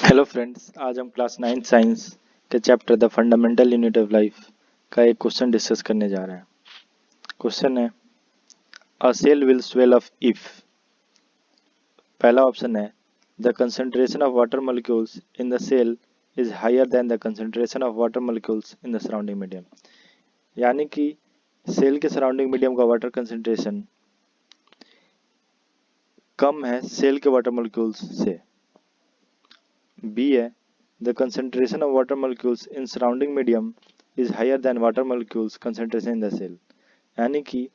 Hello friends, आज हम class 9 science के chapter the fundamental unit of life का एक क्वेश्चन डिस्कस करने जा रहे हैं। क्वेश्चन है a cell will swell up if. पहला ऑप्शन है the concentration of water molecules in the cell is higher than the concentration of water molecules in the surrounding medium. यानी कि सेल के सराउंडिंग मीडियम का water concentration कम है cell के water molecules से। बी है the concentration of water molecules in surrounding medium is higher than water molecules concentration in the cell। यानी कि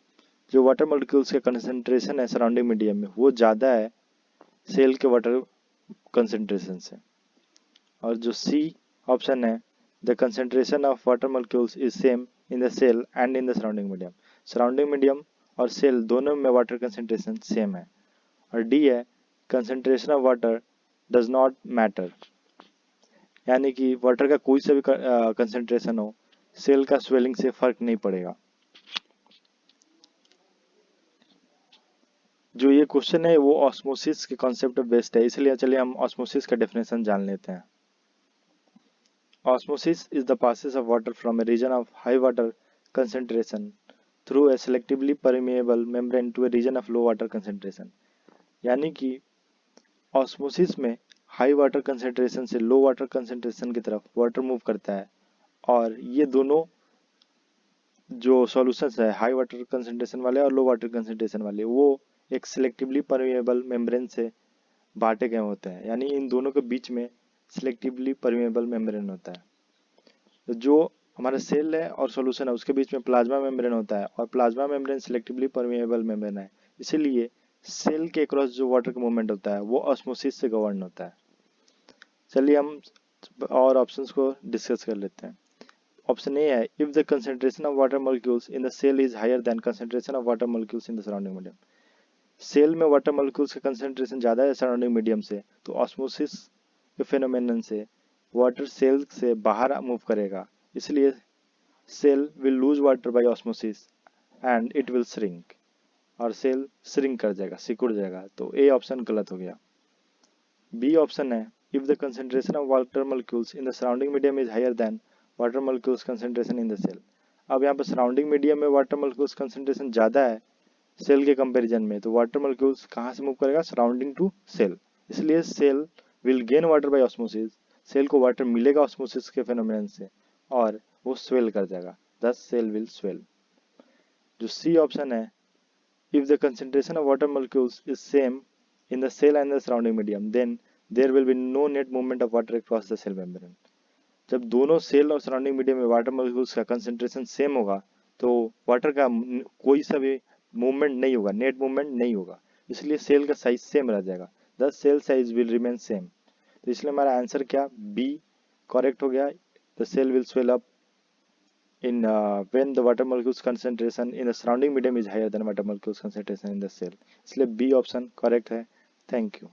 जो वाटर मॉलिक्यूल्स का कंसंट्रेशन है सराउंडिंग मीडियम में वो ज़्यादा है सेल के वाटर कंसंट्रेशन से। और जो सी ऑप्शन है the concentration of water molecules is same in the cell and in the surrounding medium. Surrounding medium और सेल दोनों में वाटर कंसंट्रेशन सेम है। और डी है concentration of water does not matter. यानी कि वाटर का कोई सा भी कंसंट्रेशन हो सेल का स्वेलिंग से फर्क नहीं पड़ेगा। जो ये क्वेश्चन है वो ऑस्मोसिस के कॉन्सेप्ट पे बेस्ड है, इसलिए चलिए हम ऑस्मोसिस का डेफिनेशन जान लेते हैं। Osmosis is the passes of water from a region of high water concentration through a selectively permeable membrane to a region of low water concentration. यानी कि ऑस्मोसिस में हाई वाटर कंसंट्रेशन से लो water concentration की तरफ water move करता है और ये दोनों जो सॉल्यूशंस है हाई वाटर कंसंट्रेशन वाले और लो वाटर कंसंट्रेशन वाले वो एक सिलेक्टिवली परमिएबल मेम्ब्रेन से बांटे गए होते हैं। यानी इन दोनों के बीच में सिलेक्टिवली परमिएबल मेम्ब्रेन होता है। तो जो हमारा सेल है और सॉल्यूशन है उसके बीच में प्लाज्मा मेम्ब्रेन होता है और plasma membrane selectively permeable membrane है, इसीलिए सेल के क्रॉस जो वाटर का मूवमेंट होता है वो ऑस्मोसिस से गवर्न होता है। चलिए हम और ऑप्शंस को डिस्कस कर लेते हैं। ऑप्शन ए है if the concentration of water molecules in the cell is higher than concentration of water molecules in the surrounding medium. Cell में वाटर मॉलिक्यूल्स का कंसंट्रेशन ज़्यादा है सराउंडिंग मीडियम से, तो ऑस्मोसिस के फेनोमेनन से वाटर सेल से बाहर मूव करेगा, इसलिए cell will lose water by osmosis and it will shrink. और सेल श्रिंक कर जाएगा, सिकुड़ जाएगा। तो ए ऑप्शन गलत हो गया। बी ऑप्शन है if the concentration of water molecules in the surrounding medium is higher than water molecules concentration in the cell. अब यहाँ पर सराउंडिंग मीडियम में वाटर मॉलिक्यूल्स कंसंट्रेशन ज़्यादा है सेल के कंपैरिजन में, तो वाटर मॉलिक्यूल्स कहाँ से मूव करेगा, सराउंडिंग टू सेल, इसलिए cell will gain water by osmosis. Cell को वाटर मिलेगा ऑस्मोसिस के फेनोमेनन से और वो स्वेल कर जाएगा, दस सेल विल स्वेल। जो सी ऑप्शन है if the concentration of water molecules is same in the cell and the surrounding medium then there will be no net movement of water across the cell membrane. जब दोनों cell और surrounding medium में water molecules का concentration same होगा तो water का कोई सा भी मूवमेंट नहीं होगा, नेट मूवमेंट नहीं होगा, इसलिए सेल का साइज सेम रह जाएगा, the cell size will remain same. तो इसलिए हमारा आंसर क्या, बी करेक्ट हो गया। The cell will swell up in when the water molecules concentration in the surrounding medium is higher than water molecules concentration in the cell, इसलिए B option correct है। Thank you.